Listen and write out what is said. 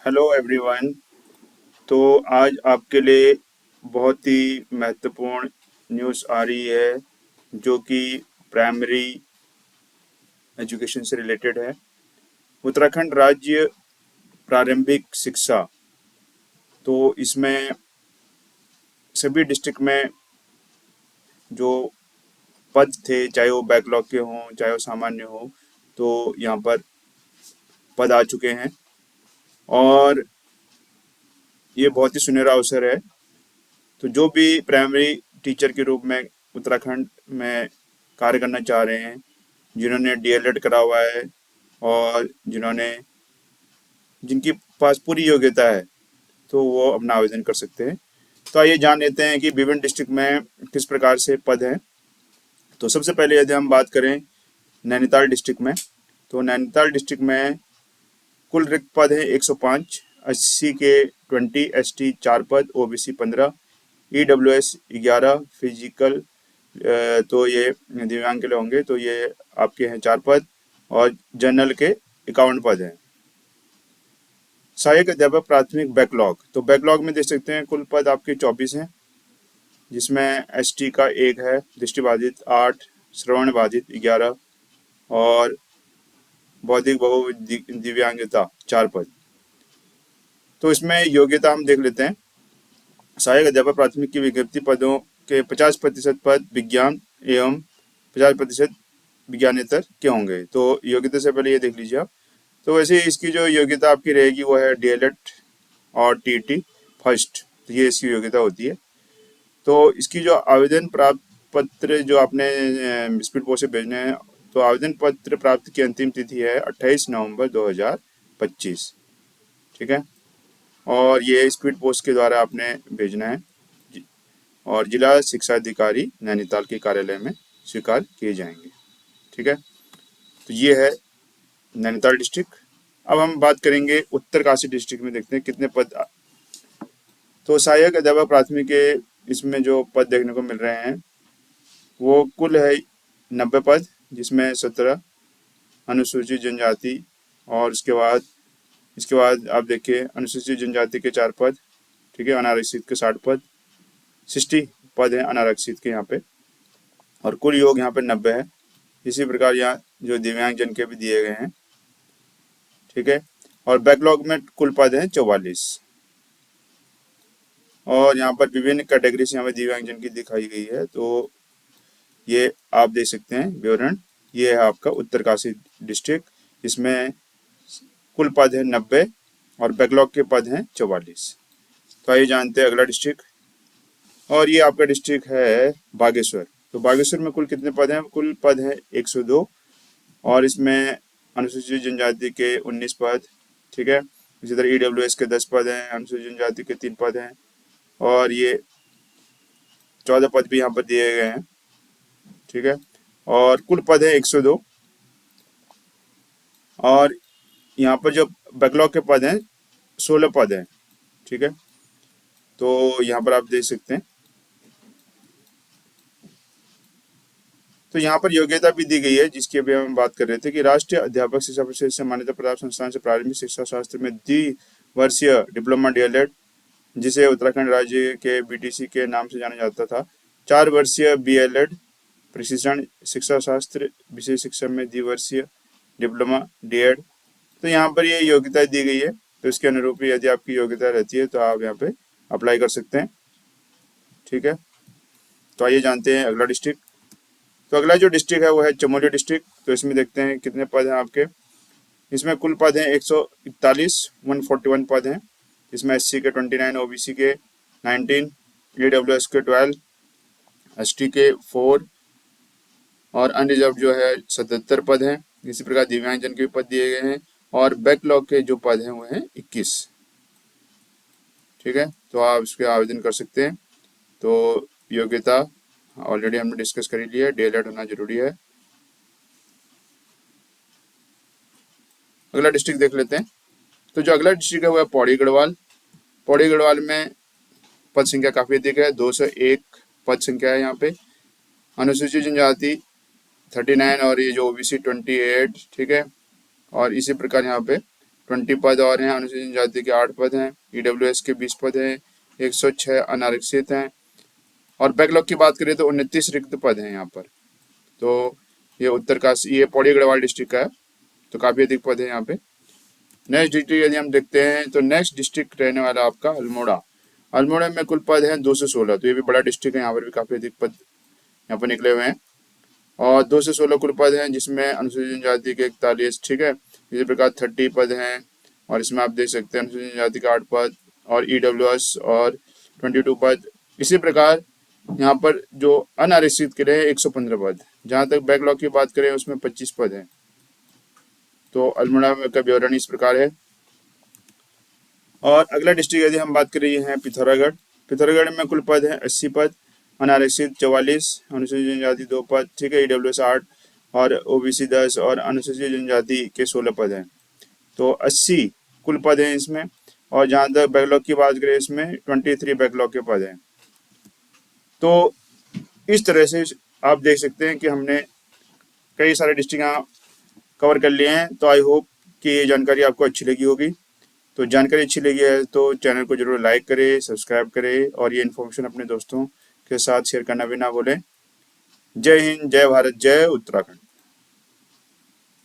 Hello everyone. तो आज आपके लिए बहुत ही महत्वपूर्ण न्यूज़ आ रही है जो कि प्राइमरी एजुकेशन से रिलेटेड है। उत्तराखंड राज्य प्रारंभिक शिक्षा, तो इसमें सभी डिस्ट्रिक्ट में जो पद थे, चाहे वो बैकलॉग के हों चाहे वो सामान्य हो, तो यहाँ पर पद आ चुके हैं और ये बहुत ही सुनहरा अवसर है। तो जो भी प्राइमरी टीचर के रूप में उत्तराखंड में कार्य करना चाह रहे हैं, जिन्होंने डीएलएड करा हुआ है और जिनकी पास पूरी योग्यता है, तो वो अपना आवेदन कर सकते हैं। तो आइए जान लेते हैं कि विभिन्न डिस्ट्रिक्ट में किस प्रकार से पद हैं। तो सबसे पहले यदि हम बात करें नैनीताल डिस्ट्रिक्ट में, तो नैनीताल डिस्ट्रिक्ट में कुल रिक्त पद है 105। 80 के 20, एसटी 4 पद, ओबीसी 15, ईडब्ल्यूएस 11, फिजिकल तो ये दिव्यांग के लिए होंगे, तो ये आपके हैं 4 पद, और जनरल के 51 पद हैं। सहायक अध्यापक प्राथमिक बैकलॉग, तो बैकलॉग में देख सकते हैं कुल पद आपके 24 हैं, जिसमें एसटी का 1 है, दृष्टिबाधित 8, श्रवण बाधित 11 और बौद्धिक दिव्यांगता 4 पद। तो इसमें योग्यता हम देख लेते हैं। सहायक अध्यापक प्राथमिक की विज्ञप्ति पदों के 50% पद विज्ञान एवं 50% विज्ञानेतर के होंगे। तो योग्यता से पहले ये देख लीजिए आप। तो वैसे इसकी जो योग्यता आपकी रहेगी वो है डीएलएड और टीटी फर्स्ट, तो ये इसकी योग्यता होती है। तो इसकी जो आवेदन प्राप्त पत्र जो आपने स्पीड पोस्ट से भेजने हैं, तो आवेदन पत्र प्राप्त की अंतिम तिथि है 28 नवंबर 2025। ठीक है, और ये स्पीड पोस्ट के द्वारा आपने भेजना है और जिला शिक्षा अधिकारी नैनीताल के कार्यालय में स्वीकार किए जाएंगे। ठीक है, तो ये है नैनीताल डिस्ट्रिक्ट। अब हम बात करेंगे उत्तरकाशी डिस्ट्रिक्ट में, देखते हैं कितने पद। तो सहायक अध्यापक प्राथमिक के इसमें जो पद देखने को मिल रहे हैं वो कुल है 90 पद, जिसमें 17 अनुसूचित जनजाति, और इसके बाद आप देखिए अनुसूचित जनजाति के 4 पद। ठीक है, अनारक्षित के 60 पद, 60 पद हैं अनारक्षित के यहाँ पे, और कुल योग यहाँ पे 90 है। इसी प्रकार यहाँ जो दिव्यांग जन के भी दिए गए हैं। ठीक है, और बैकलॉग में कुल पद हैं 44, और यहाँ पर विभिन्न कैटेगरी से हमें दिव्यांगजन की दिखाई गई है। तो ये आप देख सकते हैं विवरण। ये है आपका उत्तरकाशी डिस्ट्रिक्ट, इसमें कुल पद है 90 और बैकलॉग के पद हैं 44। तो आइए जानते हैं अगला डिस्ट्रिक्ट, और ये आपका डिस्ट्रिक्ट है बागेश्वर। तो बागेश्वर में कुल कितने पद हैं? कुल पद हैं 102, और इसमें अनुसूचित जनजाति के 19 पद। ठीक है, इसी तरह ईडब्ल्यूएस के 10 पद हैं, अनुसूचित जनजाति के 3 पद हैं, और ये 14 पद भी यहाँ पर दिए गए हैं। ठीक है, और कुल पद है 102, और यहाँ पर जो बैकलॉग के पद हैं 16 पद हैं। ठीक है, तो यहाँ पर आप देख सकते हैं। तो यहाँ पर योग्यता भी दी गई है, जिसकी अभी हम बात कर रहे थे कि राष्ट्रीय अध्यापक शिक्षा परिषद से मान्यता प्राप्त संस्थान से प्रारंभिक शिक्षा शास्त्र में द्विवर्षीय डिप्लोमा डीएलएड, जिसे उत्तराखंड राज्य के बीटीसी के नाम से जाना जाता था, 4 वर्षीय बीएलएड प्रशिक्षण शिक्षा शास्त्र विशेष शिक्षा में द्विवर्षीय डिप्लोमा डीएड। तो यहाँ पर ये योग्यता दी गई है, तो इसके अनुरूप यदि आपकी योग्यता रहती है तो आप यहाँ पे अप्लाई कर सकते हैं। ठीक है, तो आइए जानते हैं अगला डिस्ट्रिक्ट। तो अगला जो डिस्ट्रिक्ट है वो है चमोली डिस्ट्रिक्ट। तो इसमें देखते हैं कितने पद हैं आपके। इसमें कुल पद हैं 141, 141 पद हैं, इसमें एससी के 29, ओबीसी के 19, ईडब्ल्यूएस के 12, एसटी के 4 और अनरिजर्व जो है 77 पद हैं। इसी प्रकार दिव्यांगजन के भी पद दिए गए हैं, और बैकलॉग के जो पद हैं वो हैं 21। ठीक है, तो आप इसके आवेदन कर सकते हैं। तो योग्यता ऑलरेडी हमने डिस्कस कर लिया है, डीएलएड होना जरूरी है। अगला डिस्ट्रिक्ट देख लेते हैं। तो जो अगला डिस्ट्रिक्ट है वो है पौड़ी गढ़वाल। पौड़ी गढ़वाल में पद संख्या काफी अधिक है, 201 पद संख्या है यहाँ पे। अनुसूचित जनजाति 39 और ये जो ओबीसी 28। ठीक है, और इसी प्रकार यहाँ पे 20 पद और हैं, अनुसूचित जनजाति के 8 पद हैं, ईडब्ल्यूएस के 20 पद हैं, 106 अनारक्षित हैं। और बैकलॉग की बात करें तो 29 रिक्त पद हैं यहाँ पर। तो ये उत्तरकाशी, ये पौड़ी गढ़वाल डिस्ट्रिक्ट का है, तो काफ़ी अधिक पद है यहाँ पे। नेक्स्ट डिस्ट्रिक्ट यदि हम देखते हैं तो नेक्स्ट डिस्ट्रिक्ट रहने वाला आपका अल्मोड़ा। अल्मोड़ा में कुल पद हैं 216, तो ये भी बड़ा डिस्ट्रिक्ट है, यहाँ पर भी काफ़ी अधिक पद यहाँ पर निकले हुए हैं। और 216 कुल पद हैं, जिसमें अनुसूचित जनजाति के 41, ठीक है। इसी प्रकार 30 पद हैं, और इसमें आप देख सकते हैं अनुसूचित जनजाति के 8 पद और ईडब्ल्यूएस और 22 पद। इसी प्रकार यहाँ पर जो अनारक्षित के लिए 115 पद। जहाँ तक बैकलॉग की बात करें उसमें 25 पद हैं। तो अल्मोड़ा का विवरण इस प्रकार है। और अगला डिस्ट्रिक्ट यदि हम बात कर रहे हैं पिथौरागढ़। पिथौरागढ़ में कुल पद हैं 80 पद, अनारक्षित 44, अनुसूचित जनजाति 2 पद, ठीक है, ईडब्ल्यूएस 8 और ओबीसी 10 और अनुसूचित जनजाति के 16 पद हैं। तो 80 कुल पद हैं इसमें। और जहाँ तक बैकलॉग की बात करें इसमें 23 बैकलॉग के पद हैं। तो इस तरह से आप देख सकते हैं कि हमने कई सारे डिस्ट्रिक्ट कवर कर लिए हैं। तो आई होप कि ये जानकारी आपको अच्छी लगी होगी। तो जानकारी अच्छी लगी है तो चैनल को जरूर लाइक करें, सब्सक्राइब करें और ये इन्फॉर्मेशन अपने दोस्तों के साथ शेयर करना भी ना भूलें। जय हिंद, जय भारत, जय उत्तराखंड।